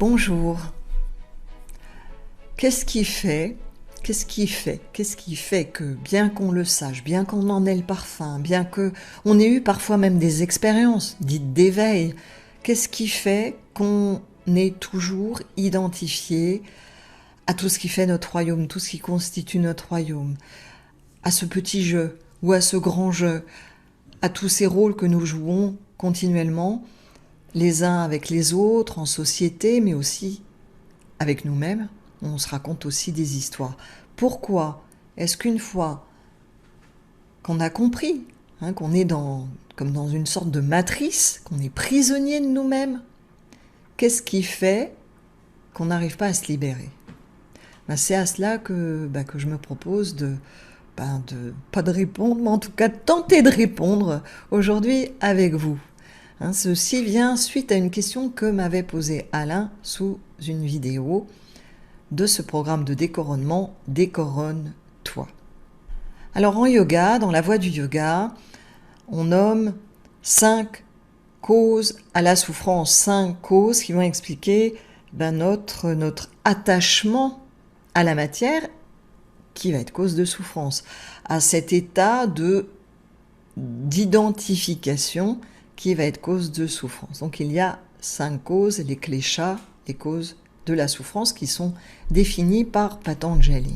Bonjour. Qu'est-ce qui fait que, bien qu'on le sache, bien qu'on en ait le parfum, bien qu'on ait eu parfois même des expériences dites d'éveil, qu'est-ce qui fait qu'on est toujours identifié à tout ce qui fait notre royaume, tout ce qui constitue notre royaume, à ce petit jeu ou à ce grand jeu, à tous ces rôles que nous jouons continuellement, les uns avec les autres, en société, mais aussi avec nous-mêmes. On se raconte aussi des histoires. Pourquoi est-ce qu'une fois qu'on a compris, qu'on est comme dans une sorte de matrice, qu'on est prisonnier de nous-mêmes, qu'est-ce qui fait qu'on n'arrive pas à se libérer ? C'est à cela que je me propose pas de répondre, mais en tout cas de tenter de répondre aujourd'hui avec vous. Ceci vient suite à une question que m'avait posée Alain sous une vidéo de ce programme de décoronnement « Décoronne-toi ». Alors en yoga, dans la voie du yoga, on nomme 5 causes à la souffrance, 5 causes qui vont expliquer notre attachement à la matière qui va être cause de souffrance, à cet état d'identification qui va être cause de souffrance. Donc il y a 5 causes, les kleshas, les causes de la souffrance qui sont définies par Patanjali.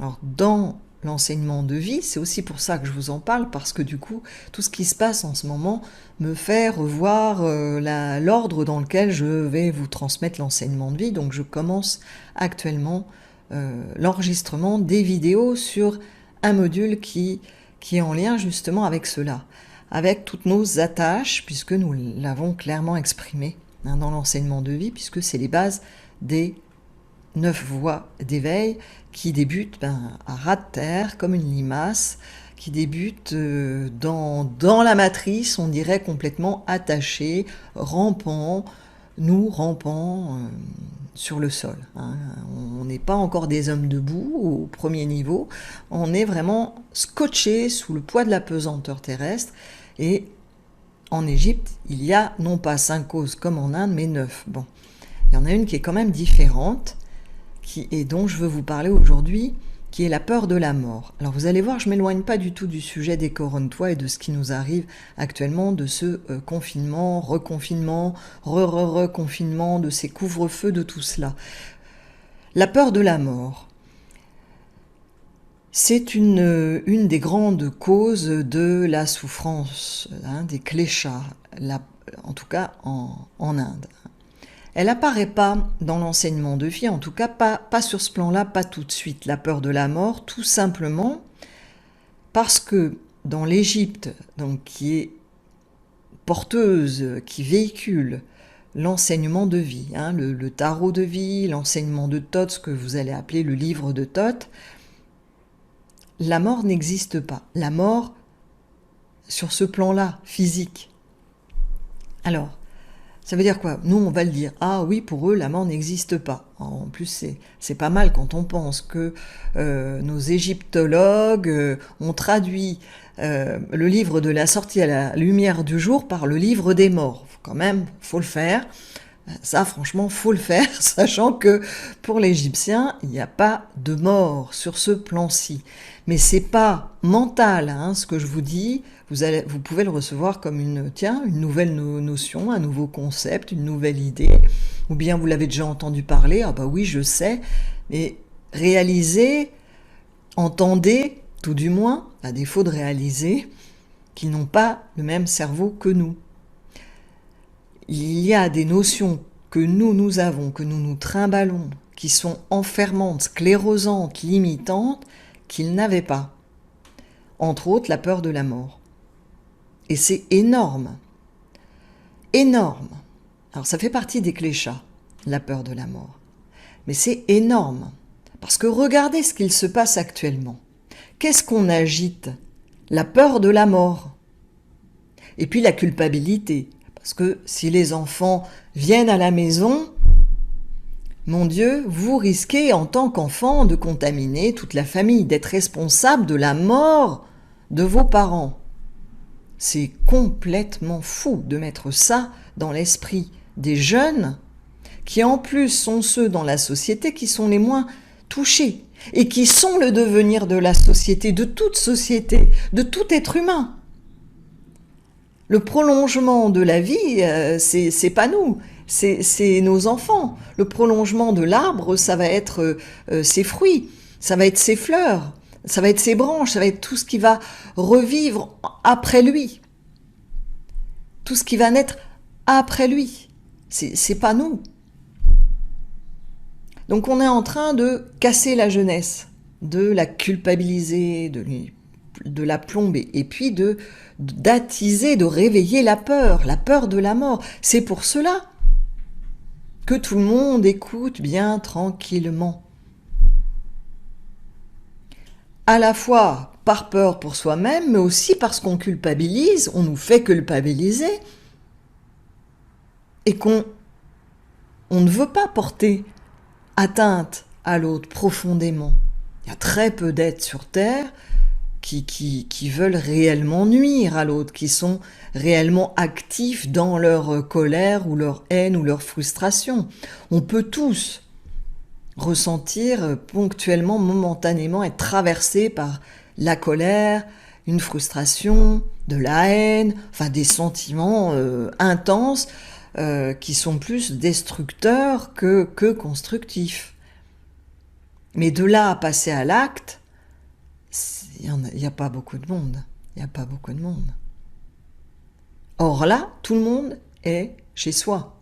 Alors dans l'enseignement de vie, c'est aussi pour ça que je vous en parle, parce que du coup, tout ce qui se passe en ce moment me fait revoir l'ordre dans lequel je vais vous transmettre l'enseignement de vie. Donc je commence actuellement l'enregistrement des vidéos sur un module qui est en lien justement avec cela, avec toutes nos attaches, puisque nous l'avons clairement exprimé dans l'enseignement de vie, puisque c'est les bases des 9 voies d'éveil qui débutent à ras de terre, comme une limace, qui débutent dans la matrice, on dirait complètement attachés, rampant sur le sol. On n'est pas encore des hommes debout au premier niveau, on est vraiment scotché sous le poids de la pesanteur terrestre. Et en Égypte, il y a non pas 5 causes comme en Inde, mais 9. Bon, il y en a une qui est quand même différente, et dont je veux vous parler aujourd'hui, qui est la peur de la mort. Alors vous allez voir, je ne m'éloigne pas du tout du sujet des Décoronne-toi et de ce qui nous arrive actuellement, de ce confinement, reconfinement, reconfinement, de ces couvre-feux, de tout cela. La peur de la mort, c'est une des grandes causes de la souffrance, des kleshas, en tout cas en Inde. Elle n'apparaît pas dans l'enseignement de vie, en tout cas pas sur ce plan-là, pas tout de suite, la peur de la mort, tout simplement parce que dans l'Égypte, donc qui est porteuse, qui véhicule l'enseignement de vie, le tarot de vie, l'enseignement de Thoth, ce que vous allez appeler le livre de Thoth, la mort n'existe pas. La mort, sur ce plan-là, physique. Alors, ça veut dire quoi ? Nous, on va le dire. Ah oui, pour eux, la mort n'existe pas. En plus, c'est pas mal quand on pense que nos égyptologues ont traduit le livre de la sortie à la lumière du jour par le livre des morts. Quand même, faut le faire. Ça, franchement, faut le faire, sachant que pour l'Égyptien, il n'y a pas de mort sur ce plan-ci. Mais c'est pas mental, ce que je vous dis. Vous pouvez le recevoir comme une nouvelle notion, un nouveau concept, une nouvelle idée. Ou bien vous l'avez déjà entendu parler, ah bah oui, je sais. Mais réalisez, entendez, tout du moins, à défaut de réaliser, qu'ils n'ont pas le même cerveau que nous. Il y a des notions que nous avons, que nous trimballons, qui sont enfermantes, sclérosantes, limitantes, qu'ils n'avaient pas. Entre autres, la peur de la mort. Et c'est énorme. Énorme. Alors ça fait partie des kleshas, la peur de la mort. Mais c'est énorme. Parce que regardez ce qu'il se passe actuellement. Qu'est-ce qu'on agite ? La peur de la mort. Et puis la culpabilité. Parce que si les enfants viennent à la maison, mon Dieu, vous risquez en tant qu'enfant de contaminer toute la famille, d'être responsable de la mort de vos parents. C'est complètement fou de mettre ça dans l'esprit des jeunes qui en plus sont ceux dans la société qui sont les moins touchés et qui sont le devenir de la société, de tout être humain. Le prolongement de la vie, c'est pas nous, c'est nos enfants. Le prolongement de l'arbre, ça va être ses fruits, ça va être ses fleurs, ça va être ses branches, ça va être tout ce qui va revivre après lui. Tout ce qui va naître après lui. C'est pas nous. Donc on est en train de casser la jeunesse, de la culpabiliser, de la plomber, et puis d'attiser, de réveiller la peur de la mort. C'est pour cela que tout le monde écoute bien tranquillement. À la fois par peur pour soi-même, mais aussi parce qu'on culpabilise, on nous fait culpabiliser, et qu'on ne veut pas porter atteinte à l'autre profondément. Il y a très peu d'êtres sur Terre qui veulent réellement nuire à l'autre, qui sont réellement actifs dans leur colère ou leur haine ou leur frustration. On peut tous ressentir ponctuellement, momentanément, être traversés par la colère, une frustration, de la haine, enfin des sentiments intenses qui sont plus destructeurs que constructifs. Mais de là à passer à l'acte, il n'y a pas beaucoup de monde. Il n'y a pas beaucoup de monde. Or là, tout le monde est chez soi,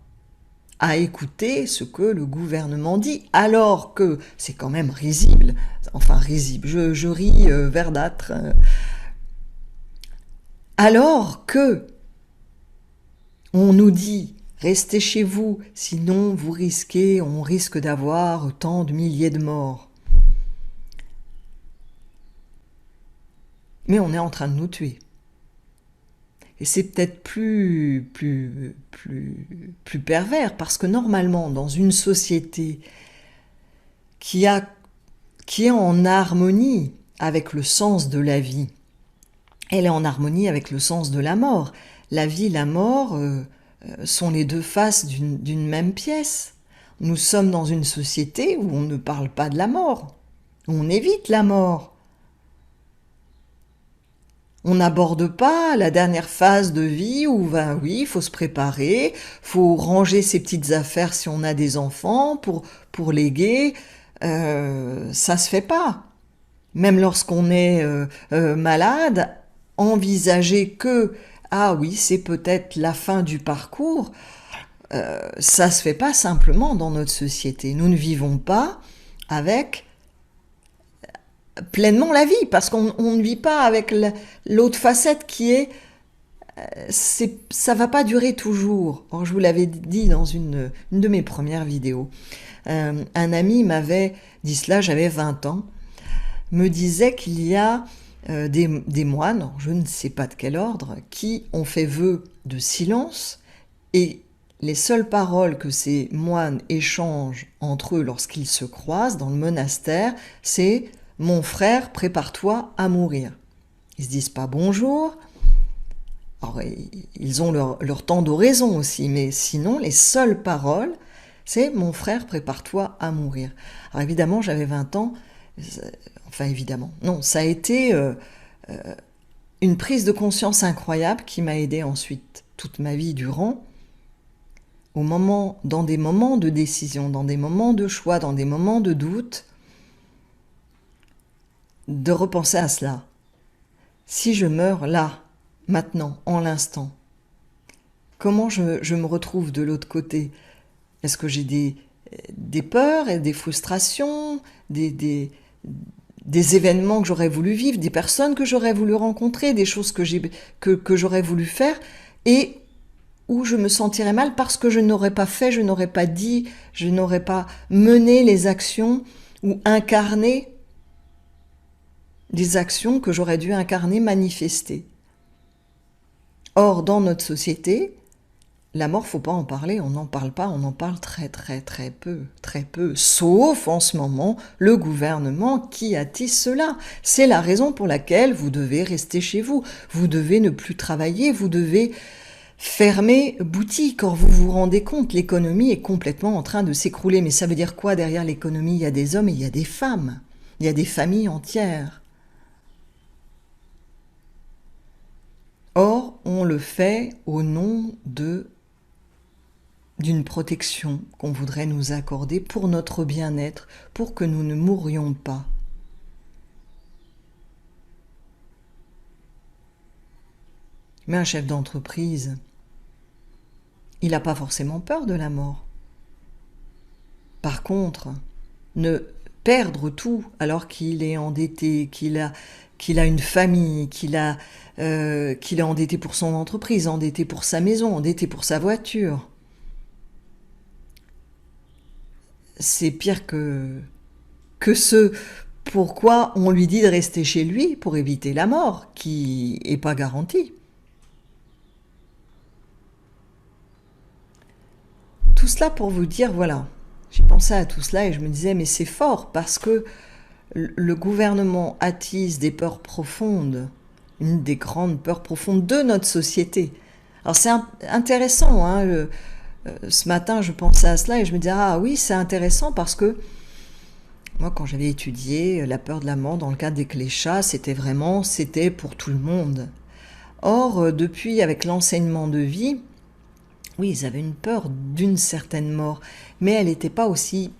à écouter ce que le gouvernement dit, alors que c'est quand même risible. Enfin, risible, je ris verdâtre. Alors que on nous dit « Restez chez vous, sinon on risque d'avoir tant de milliers de morts. » Mais on est en train de nous tuer. Et c'est peut-être plus pervers, parce que normalement, dans une société qui est en harmonie avec le sens de la vie, elle est en harmonie avec le sens de la mort. La vie, la mort sont les deux faces d'une même pièce. Nous sommes dans une société où on ne parle pas de la mort. On évite la mort. On n'aborde pas la dernière phase de vie où, oui, il faut se préparer, faut ranger ses petites affaires si on a des enfants pour léguer. Ça se fait pas. Même lorsqu'on est malade, envisager que, ah oui, c'est peut-être la fin du parcours, ça se fait pas simplement dans notre société. Nous ne vivons pas avec pleinement la vie, parce qu'on ne vit pas avec l'autre facette qui est, ça va pas durer toujours. Or, je vous l'avais dit dans une de mes premières vidéos. Un ami m'avait dit cela, j'avais 20 ans, me disait qu'il y a des moines, je ne sais pas de quel ordre, qui ont fait vœu de silence, et les seules paroles que ces moines échangent entre eux lorsqu'ils se croisent dans le monastère, c'est « Mon frère, prépare-toi à mourir ». Ils se disent pas bonjour. Alors, ils ont leur temps d'oraison aussi, mais sinon, les seules paroles, c'est « Mon frère, prépare-toi à mourir ». Alors évidemment, j'avais 20 ans, enfin évidemment, non, ça a été une prise de conscience incroyable qui m'a aidée ensuite, toute ma vie durant, dans des moments de décision, dans des moments de choix, dans des moments de doute, de repenser à cela. Si je meurs là, maintenant, en l'instant, comment je me retrouve de l'autre côté? Est-ce que j'ai des peurs et des frustrations, des événements que j'aurais voulu vivre, des personnes que j'aurais voulu rencontrer, des choses que j'aurais voulu faire, et où je me sentirais mal parce que je n'aurais pas fait, je n'aurais pas dit, je n'aurais pas mené les actions ou incarné des actions que j'aurais dû incarner, manifester. Or, dans notre société, la mort, faut pas en parler, on n'en parle pas, on en parle très peu, sauf en ce moment le gouvernement qui attise cela. C'est la raison pour laquelle vous devez rester chez vous, vous devez ne plus travailler, vous devez fermer boutique. Or, vous vous rendez compte, l'économie est complètement en train de s'écrouler. Mais ça veut dire quoi derrière l'économie? Il y a des hommes et il y a des femmes. Il y a des familles entières. Or, on le fait au nom d'une protection qu'on voudrait nous accorder pour notre bien-être, pour que nous ne mourions pas. Mais un chef d'entreprise, il n'a pas forcément peur de la mort. Par contre, ne perdre tout alors qu'il est endetté, qu'il a une famille, qu'il est endetté pour son entreprise, endetté pour sa maison, endetté pour sa voiture, c'est pire que ce pourquoi on lui dit de rester chez lui pour éviter la mort, qui n'est pas garantie. Tout cela pour vous dire, voilà, j'ai pensé à tout cela et je me disais, mais c'est fort parce que le gouvernement attise des peurs profondes, une des grandes peurs profondes de notre société. Alors c'est intéressant, hein, ce matin je pensais à cela et je me disais, ah oui, c'est intéressant parce que moi quand j'avais étudié la peur de la mort dans le cadre des Kléchas, c'était pour tout le monde. Or, depuis, avec l'enseignement de vie, oui, ils avaient une peur d'une certaine mort, mais elle n'était pas aussi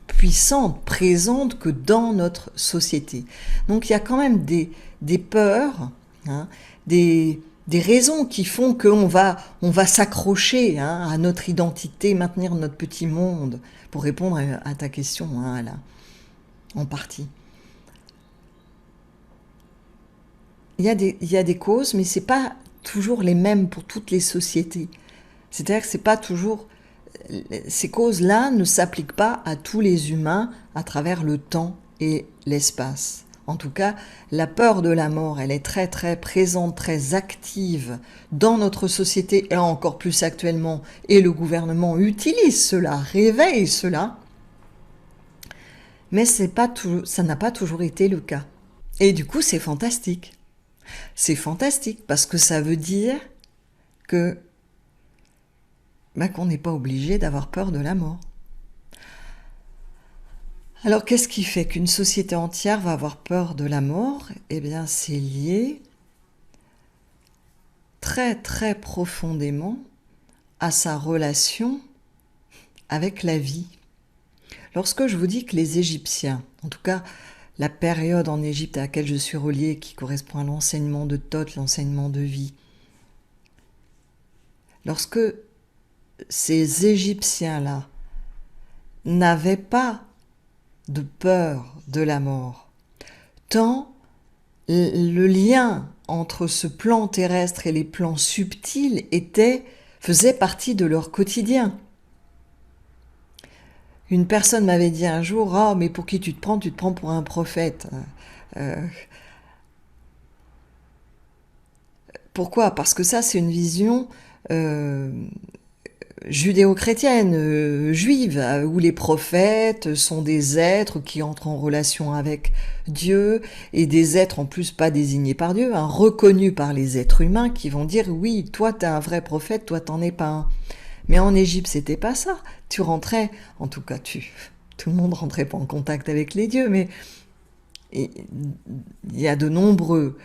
puissante, présente que dans notre société. Donc il y a quand même des peurs, hein, des raisons qui font qu'on va s'accrocher, hein, à notre identité, maintenir notre petit monde, pour répondre à ta question, hein, là, en partie. Il y a des causes, mais ce n'est pas toujours les mêmes pour toutes les sociétés. C'est-à-dire que c'est pas toujours, ces causes-là ne s'appliquent pas à tous les humains à travers le temps et l'espace. En tout cas, la peur de la mort, elle est très très présente, très active dans notre société et encore plus actuellement. Et le gouvernement utilise cela, réveille cela. Mais ça n'a pas toujours été le cas. Et du coup, c'est fantastique. C'est fantastique parce que ça veut dire que qu'on n'est pas obligé d'avoir peur de la mort. Alors qu'est-ce qui fait qu'une société entière va avoir peur de la mort? Eh bien, c'est lié très très profondément à sa relation avec la vie. Lorsque je vous dis que les Égyptiens, en tout cas la période en Égypte à laquelle je suis reliée, qui correspond à l'enseignement de Thoth, l'enseignement de vie, lorsque ces Égyptiens-là n'avaient pas de peur de la mort, tant le lien entre ce plan terrestre et les plans subtils faisait partie de leur quotidien. Une personne m'avait dit un jour, « Ah, mais pour qui tu te prends? Tu te prends pour un prophète. » Pourquoi? Parce que ça, c'est une vision judéo-chrétienne, juive, où les prophètes sont des êtres qui entrent en relation avec Dieu, et des êtres en plus pas désignés par Dieu, hein, reconnus par les êtres humains, qui vont dire, oui, toi t'es un vrai prophète, toi t'en es pas un. Mais en Égypte, c'était pas ça. Tu rentrais, en tout cas tout le monde rentrait pas en contact avec les dieux, mais il y a de nombreux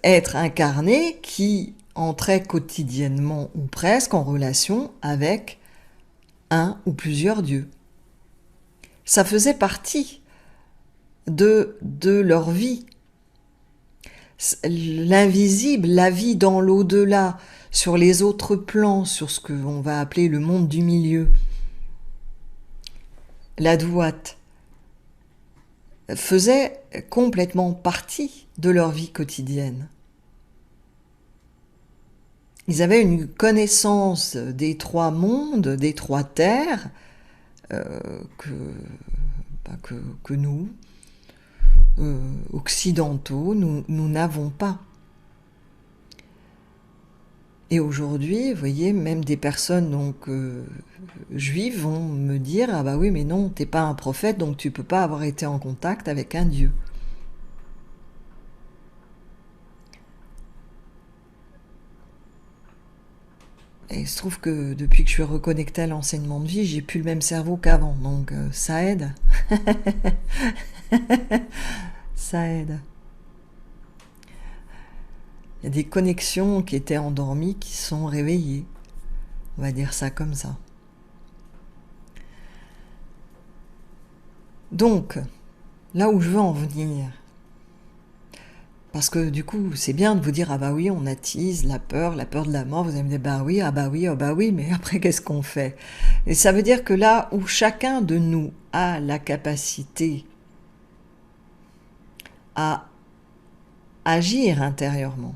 êtres incarnés qui entraient quotidiennement ou presque en relation avec un ou plusieurs dieux. Ça faisait partie de leur vie. L'invisible, la vie dans l'au-delà, sur les autres plans, sur ce qu'on va appeler le monde du milieu, la douate, faisait complètement partie de leur vie quotidienne. Ils avaient une connaissance des trois mondes, des trois terres, que nous, occidentaux, nous n'avons pas. Et aujourd'hui, vous voyez, même des personnes donc juives vont me dire, ah bah oui, mais non, t'es pas un prophète, donc tu peux pas avoir été en contact avec un dieu. Et il se trouve que depuis que je suis reconnectée à l'enseignement de vie, j'ai plus le même cerveau qu'avant, donc ça aide. Ça aide. Il y a des connexions qui étaient endormies qui sont réveillées. On va dire ça comme ça. Donc, là où je veux en venir, parce que du coup, c'est bien de vous dire, ah bah oui, on attise la peur de la mort, vous allez me dire, bah oui, ah bah oui, ah bah oui, mais après, qu'est-ce qu'on fait? Et ça veut dire que là où chacun de nous a la capacité à agir intérieurement,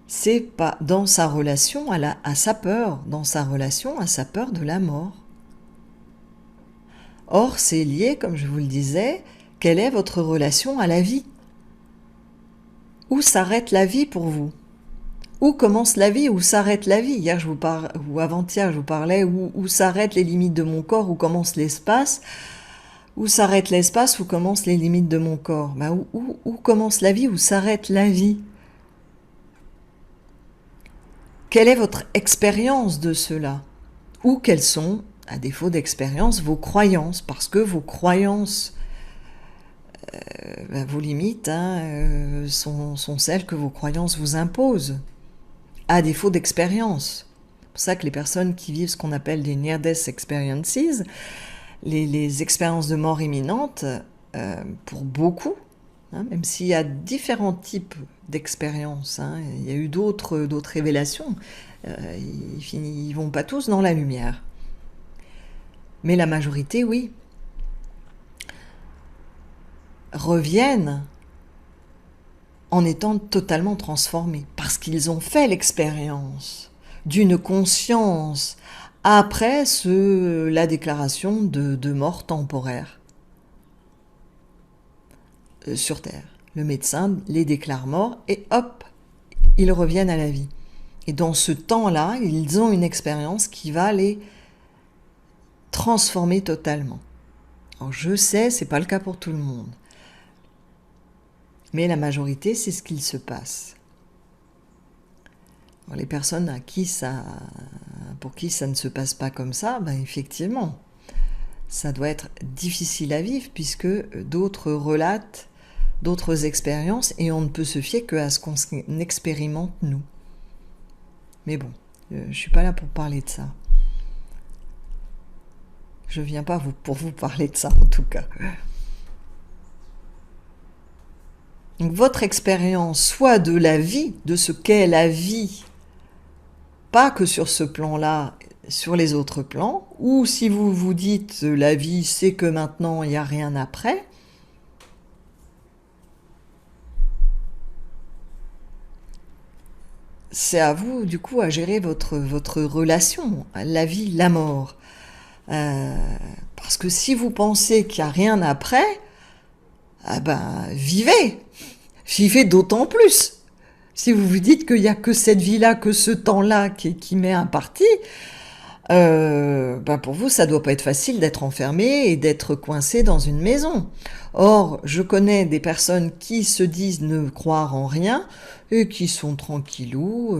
c'est pas dans sa relation à sa peur, dans sa relation à sa peur de la mort. Or, c'est lié, comme je vous le disais, quelle est votre relation à la vie? Où s'arrête la vie pour vous? Où commence la vie? Où s'arrête la vie? Hier, ou avant-hier, je vous parlais où s'arrêtent les limites de mon corps, où commence l'espace. Où s'arrête l'espace, où commencent les limites de mon corps? Où commence la vie? Où s'arrête la vie? Quelle est votre expérience de cela? Ou quelles sont, à défaut d'expérience, vos croyances? Parce que vos croyances, vos limites sont celles que vos croyances vous imposent, à défaut d'expérience. C'est pour ça que les personnes qui vivent ce qu'on appelle des near-death experiences, les expériences de mort imminente, pour beaucoup, même s'il y a différents types d'expériences, il y a eu d'autres révélations, ils vont pas tous dans la lumière. Mais la majorité, oui, reviennent en étant totalement transformés, parce qu'ils ont fait l'expérience d'une conscience après la déclaration de mort temporaire sur Terre. Le médecin les déclare morts et hop, ils reviennent à la vie. Et dans ce temps-là, ils ont une expérience qui va les transformer totalement. Alors je sais, c'est pas le cas pour tout le monde. Mais la majorité, c'est ce qu'il se passe. Alors les personnes pour qui ça ne se passe pas comme ça, effectivement, ça doit être difficile à vivre puisque d'autres relatent d'autres expériences et on ne peut se fier qu'à ce qu'on expérimente nous. Mais bon, je suis pas là pour parler de ça. Je viens pas pour vous parler de ça en tout cas. Donc votre expérience, soit de la vie, de ce qu'est la vie, pas que sur ce plan-là, sur les autres plans, ou si vous vous dites la vie, c'est que maintenant il n'y a rien après, c'est à vous du coup à gérer votre relation, la vie, la mort. Parce que si vous pensez qu'il n'y a rien après, vivez d'autant plus. Si vous vous dites qu'il n'y a que cette vie-là, que ce temps-là qui m'est imparti, pour vous, ça doit pas être facile d'être enfermé et d'être coincé dans une maison. Or, je connais des personnes qui se disent ne croire en rien et qui sont tranquillous,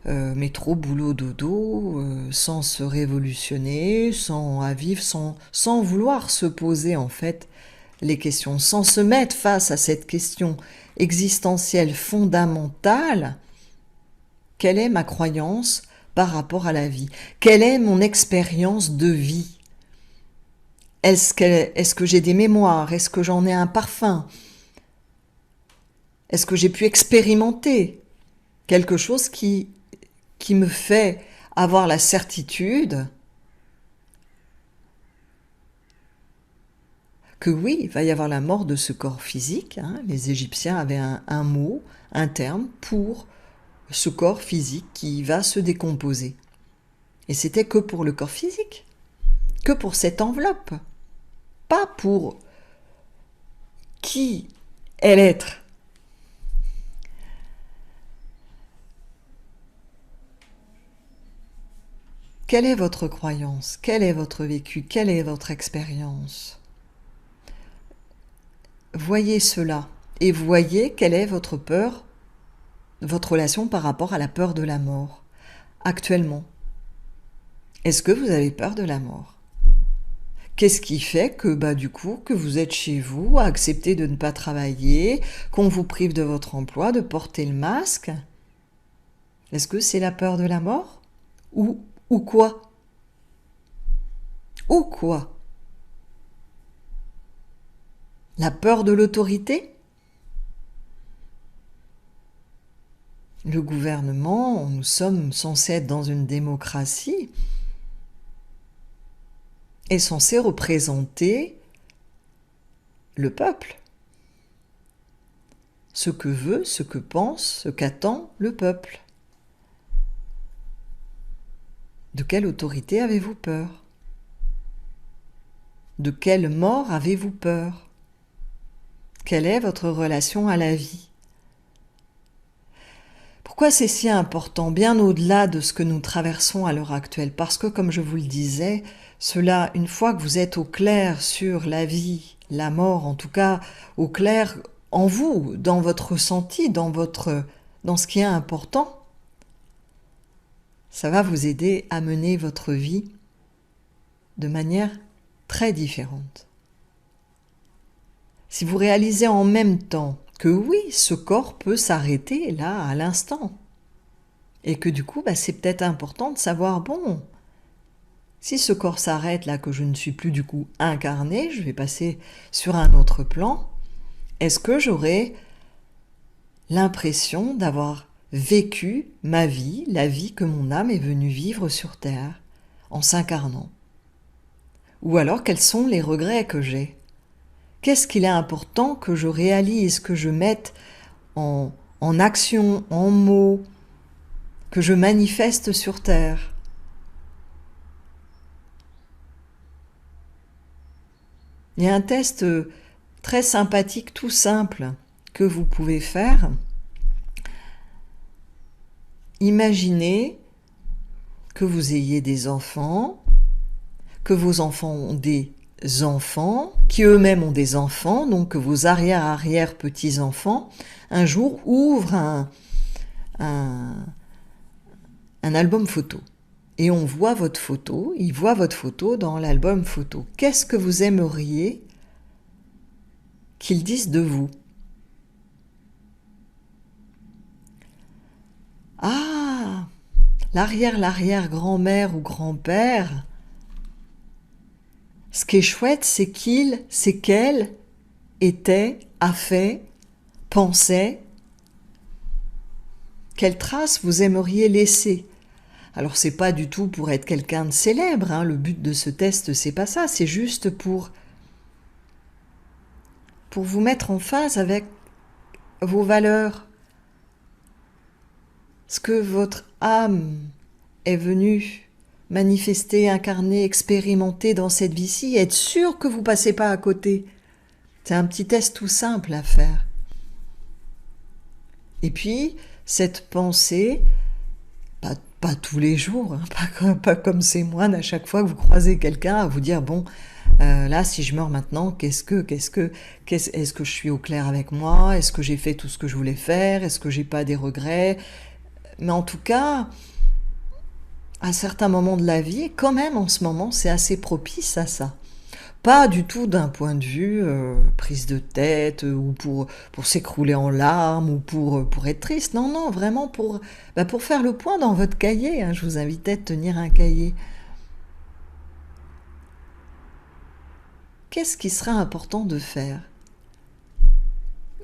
métro, boulot, dodo, sans se révolutionner, sans vivre, sans vouloir se poser en fait les questions, sans se mettre face à cette question existentielle fondamentale. Quelle est ma croyance par rapport à la vie? Quelle est mon expérience de vie? Est-ce que j'ai des mémoires? Est-ce que j'en ai un parfum? Est-ce que j'ai pu expérimenter quelque chose qui me fait avoir la certitude que oui, il va y avoir la mort de ce corps physique. Les Égyptiens avaient un mot, un terme pour ce corps physique qui va se décomposer. Et c'était que pour le corps physique, que pour cette enveloppe, pas pour qui est l'être. Quelle est votre croyance? Quel est votre vécu? Quelle est votre expérience? Voyez cela et voyez quelle est votre peur, votre relation par rapport à la peur de la mort. actuellement? Est-ce que vous avez peur de la mort? Qu'est-ce qui fait que, du coup, que vous êtes chez vous, à accepter de ne pas travailler, qu'on vous prive de votre emploi, de porter le masque? Est-ce que c'est la peur de la mort? Ou quoi? Ou quoi? La peur de l'autorité? Le gouvernement, nous sommes censés être dans une démocratie, est censé représenter le peuple. Ce que veut, ce que pense, ce qu'attend le peuple. De quelle autorité avez-vous peur? De quelle mort avez-vous peur? Quelle est votre relation à la vie? Pourquoi c'est si important, bien au-delà de ce que nous traversons à l'heure actuelle? Parce que, comme je vous le disais, cela, une fois que vous êtes au clair sur la vie, la mort, en tout cas au clair en vous, dans votre ressenti, dans ce qui est important, ça va vous aider à mener votre vie de manière très différente. Si vous réalisez en même temps que oui, ce corps peut s'arrêter là, à l'instant, et que du coup, c'est peut-être important de savoir, bon, si ce corps s'arrête là, que je ne suis plus du coup incarné, je vais passer sur un autre plan, est-ce que j'aurai l'impression d'avoir vécu ma vie, la vie que mon âme est venue vivre sur Terre, en s'incarnant? Ou alors, quels sont les regrets que j'ai? Qu'est-ce qu'il est important que je réalise, que je mette en action, en mots, que je manifeste sur Terre? Il y a un test très sympathique, tout simple, que vous pouvez faire. Imaginez que vous ayez des enfants, que vos enfants ont des enfants, qui eux-mêmes ont des enfants, donc que vos arrière-petits-enfants, un jour ouvrent un album photo. Et on voit votre photo, ils voient votre photo dans l'album photo. Qu'est-ce que vous aimeriez qu'ils disent de vous? Ah, l'arrière-grand-mère ou grand-père, ce qui est chouette, c'est qu'elle était, a fait, pensait. Quelle trace vous aimeriez laisser? Alors c'est pas du tout pour être quelqu'un de célèbre, hein. Le but de ce test, c'est pas ça, c'est juste pour vous mettre en phase avec vos valeurs. Ce que votre âme est venue manifester, incarner, expérimenter dans cette vie-ci, être sûr que vous passez pas à côté. C'est un petit test tout simple à faire. Et puis, cette pensée, pas tous les jours, hein, pas comme ces moines à chaque fois que vous croisez quelqu'un à vous dire, bon, là, si je meurs maintenant, est-ce que je suis au clair avec moi? Est-ce que j'ai fait tout ce que je voulais faire? Est-ce que j'ai pas des regrets? Mais en tout cas, à certains moments de la vie, quand même en ce moment, c'est assez propice à ça. Pas du tout d'un point de vue prise de tête ou pour s'écrouler en larmes ou pour être triste. Non, non, vraiment pour faire le point dans votre cahier. Hein. Je vous invitais à tenir un cahier. Qu'est-ce qui sera important de faire?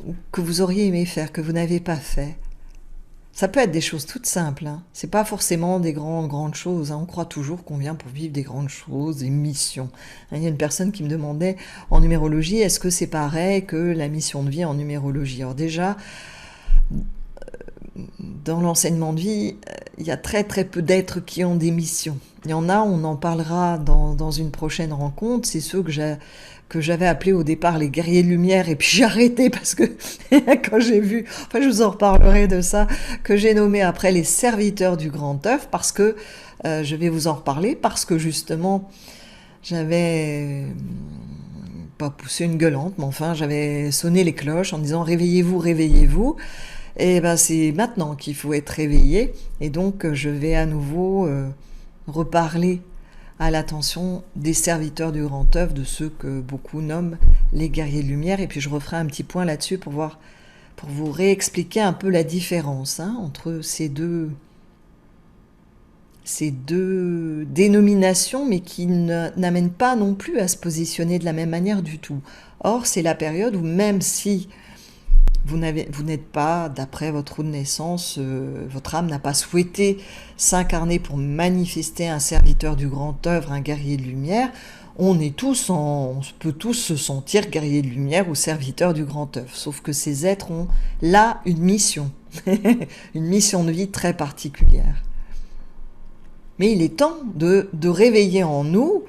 Ou que vous auriez aimé faire, que vous n'avez pas fait? Ça peut être des choses toutes simples, hein. C'est pas forcément des grandes choses, hein. On croit toujours qu'on vient pour vivre des grandes choses, des missions. Il y a une personne qui me demandait en numérologie, est-ce que c'est pareil que la mission de vie en numérologie? Alors déjà, dans l'enseignement de vie, il y a très très peu d'êtres qui ont des missions. Il y en a, on en parlera dans une prochaine rencontre, c'est ceux que j'avais appelés au départ les guerriers de lumière, et puis j'ai arrêté parce que quand j'ai vu, enfin je vous en reparlerai de ça, que j'ai nommé après les serviteurs du grand œuf, parce que, je vais vous en reparler, parce que justement, j'avais pas poussé une gueulante, mais enfin j'avais sonné les cloches en disant réveillez-vous, réveillez-vous. Et ben c'est maintenant qu'il faut être réveillé. Et donc je vais à nouveau reparler à l'attention des serviteurs du grand œuvre, de ceux que beaucoup nomment les guerriers de lumière. Et puis je referai un petit point là-dessus pour vous réexpliquer un peu la différence entre ces deux dénominations, mais qui n'amènent pas non plus à se positionner de la même manière du tout. Or, c'est la période où même si vous n'êtes pas, d'après votre roue de naissance, votre âme n'a pas souhaité s'incarner pour manifester un serviteur du grand œuvre, un guerrier de lumière, on peut tous se sentir guerrier de lumière ou serviteur du grand œuvre. Sauf que ces êtres ont là une mission, une mission de vie très particulière. Mais il est temps de réveiller en nous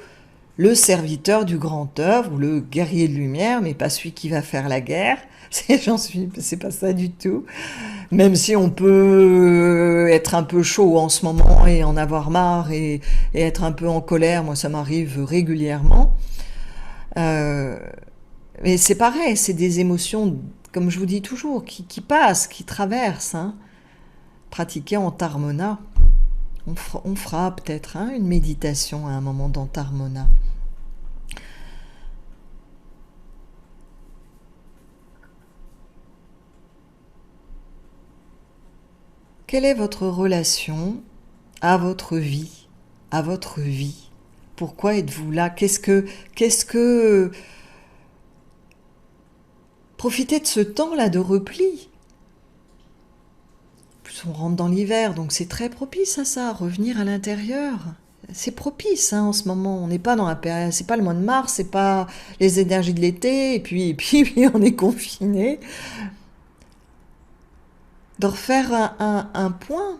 le serviteur du grand œuvre ou le guerrier de lumière, mais pas celui qui va faire la guerre. C'est pas ça du tout. Même si on peut être un peu chaud en ce moment et en avoir marre et être un peu en colère, moi ça m'arrive régulièrement. Mais c'est pareil, c'est des émotions, comme je vous dis toujours, qui passent, qui traversent. Pratiquer en Tarmona. On fera peut-être une méditation à un moment dans Tarmona. Quelle est votre relation à votre vie, à votre vie? Pourquoi êtes-vous là? Qu'est-ce que... Profitez de ce temps-là de repli. On rentre dans l'hiver, donc c'est très propice à ça, revenir à l'intérieur. C'est propice en ce moment. On n'est pas dans la période, c'est pas le mois de mars, c'est pas les énergies de l'été, et puis on est confiné. De refaire un point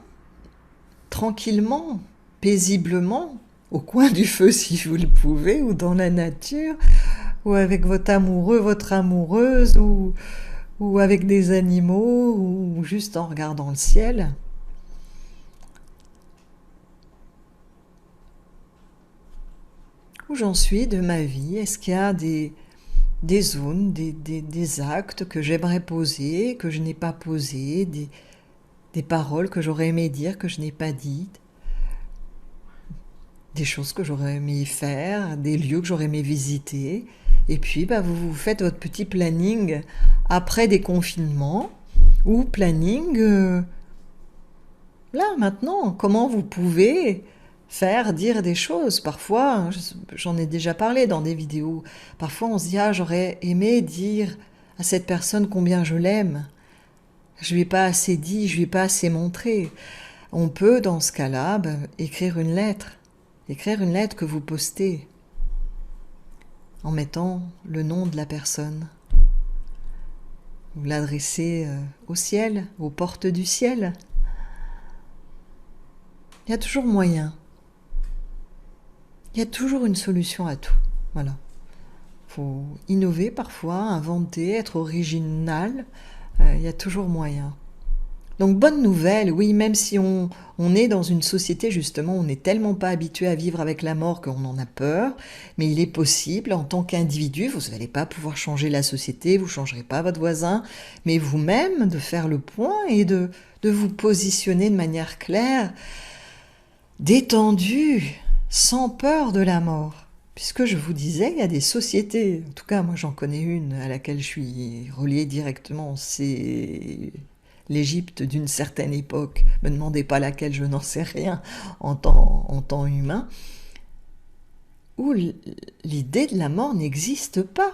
tranquillement, paisiblement, au coin du feu si vous le pouvez, ou dans la nature, ou avec votre amoureux, votre amoureuse, ou avec des animaux, ou juste en regardant le ciel. Où j'en suis de ma vie? Est-ce qu'il y a des zones, des actes que j'aimerais poser, que je n'ai pas posés, des paroles que j'aurais aimé dire, que je n'ai pas dites, des choses que j'aurais aimé faire, des lieux que j'aurais aimé visiter? Et puis, vous faites votre petit planning après des confinements, ou planning là, maintenant, comment vous pouvez dire des choses. Parfois, j'en ai déjà parlé dans des vidéos, parfois on se dit « Ah, j'aurais aimé dire à cette personne combien je l'aime. Je lui ai pas assez dit, je lui ai pas assez montré. » On peut, dans ce cas-là, écrire une lettre. Écrire une lettre que vous postez en mettant le nom de la personne. Vous l'adressez au ciel, aux portes du ciel. Il y a toujours moyen. Il y a toujours une solution à tout. Voilà. Faut innover parfois, inventer, être original. Il y a toujours moyen. Donc bonne nouvelle, oui, même si on est dans une société, justement, on n'est tellement pas habitué à vivre avec la mort qu'on en a peur, mais il est possible, en tant qu'individu, vous n'allez pas pouvoir changer la société, vous ne changerez pas votre voisin, mais vous-même, de faire le point et de vous positionner de manière claire, détendue, sans peur de la mort. Puisque je vous disais, il y a des sociétés, en tout cas moi j'en connais une à laquelle je suis reliée directement, c'est l'Égypte d'une certaine époque, me demandez pas laquelle, je n'en sais rien en temps humain, où l'idée de la mort n'existe pas.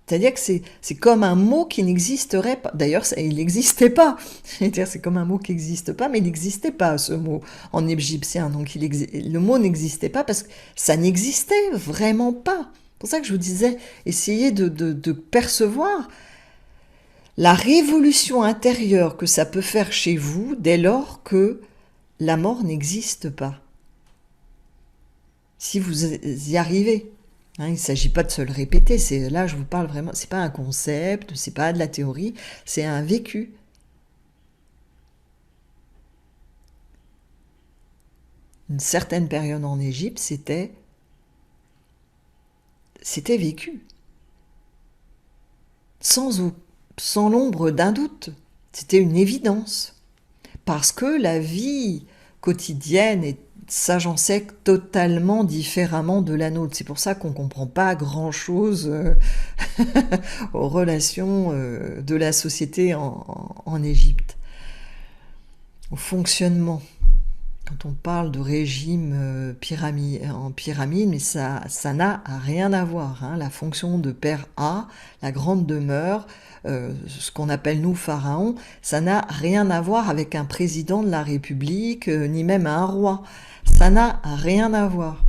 C'est-à-dire que c'est comme un mot qui n'existerait pas. D'ailleurs, il n'existait pas. C'est-à-dire, c'est comme un mot qui n'existe pas, mais il n'existait pas, ce mot, en égyptien. Donc, le mot n'existait pas parce que ça n'existait vraiment pas. C'est pour ça que je vous disais, essayez de percevoir la révolution intérieure que ça peut faire chez vous dès lors que la mort n'existe pas. Si vous y arrivez. Il ne s'agit pas de se le répéter, là je vous parle vraiment, c'est pas un concept, c'est pas de la théorie, c'est un vécu. Une certaine période en Égypte, c'était vécu. Sans l'ombre d'un doute. C'était une évidence. Parce que la vie quotidienne est, ça j'en sais, totalement différemment de la nôtre. C'est pour ça qu'on ne comprend pas grand-chose aux relations de la société en Égypte, au fonctionnement. Quand on parle de régime en pyramide, mais ça n'a rien à voir. Hein. La fonction de père A, la grande demeure, ce qu'on appelle nous pharaon, ça n'a rien à voir avec un président de la République, ni même un roi. Ça n'a rien à voir.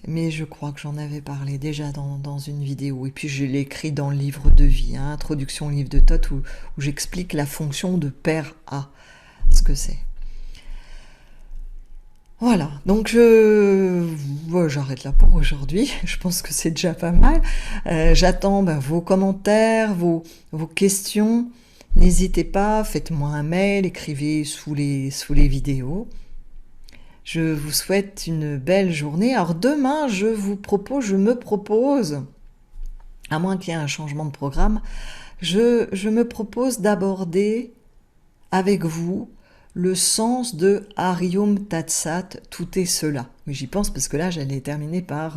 Mais je crois que j'en avais parlé déjà dans une vidéo. Et puis je l'ai écrit dans le livre de vie, hein, Introduction au livre de Thoth, où j'explique la fonction de père A, ce que c'est. Voilà, donc j'arrête là pour aujourd'hui, je pense que c'est déjà pas mal. J'attends vos commentaires, vos questions. N'hésitez pas, faites-moi un mail, écrivez sous les vidéos. Je vous souhaite une belle journée. Alors demain, je me propose, à moins qu'il y ait un changement de programme, je me propose d'aborder avec vous le sens de Hariom Tatsat, tout est cela. Mais j'y pense parce que là, j'allais terminer par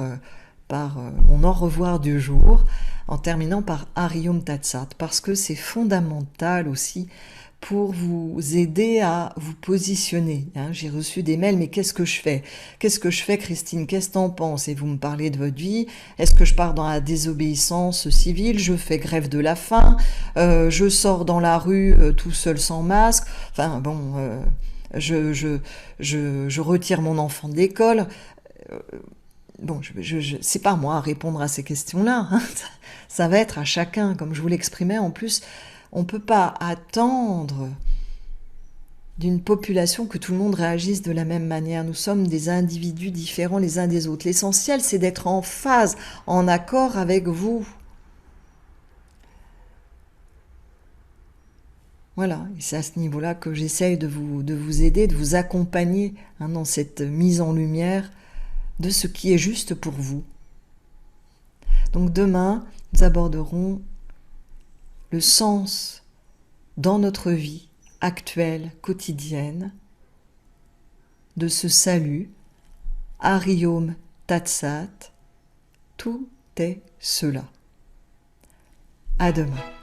mon au revoir du jour, en terminant par Hariom Tatsat, parce que c'est fondamental aussi pour vous aider à vous positionner. Hein, j'ai reçu des mails, mais qu'est-ce que je fais ? Qu'est-ce que je fais, Christine ? Qu'est-ce que t'en penses ? Et vous me parlez de votre vie. Est-ce que je pars dans la désobéissance civile ? Je fais grève de la faim. Je sors dans la rue tout seul sans masque. Enfin bon, je retire mon enfant de l'école. Bon, c'est pas moi à répondre à ces questions-là. Hein. Ça va être à chacun, comme je vous l'exprimais. En plus, on ne peut pas attendre d'une population que tout le monde réagisse de la même manière. Nous sommes des individus différents les uns des autres. L'essentiel, c'est d'être en phase, en accord avec vous. Voilà, et c'est à ce niveau-là que j'essaye de vous aider, de vous accompagner dans cette mise en lumière de ce qui est juste pour vous. Donc demain, nous aborderons le sens dans notre vie actuelle, quotidienne, de ce salut, Hariom Tatsat, tout est cela. À demain.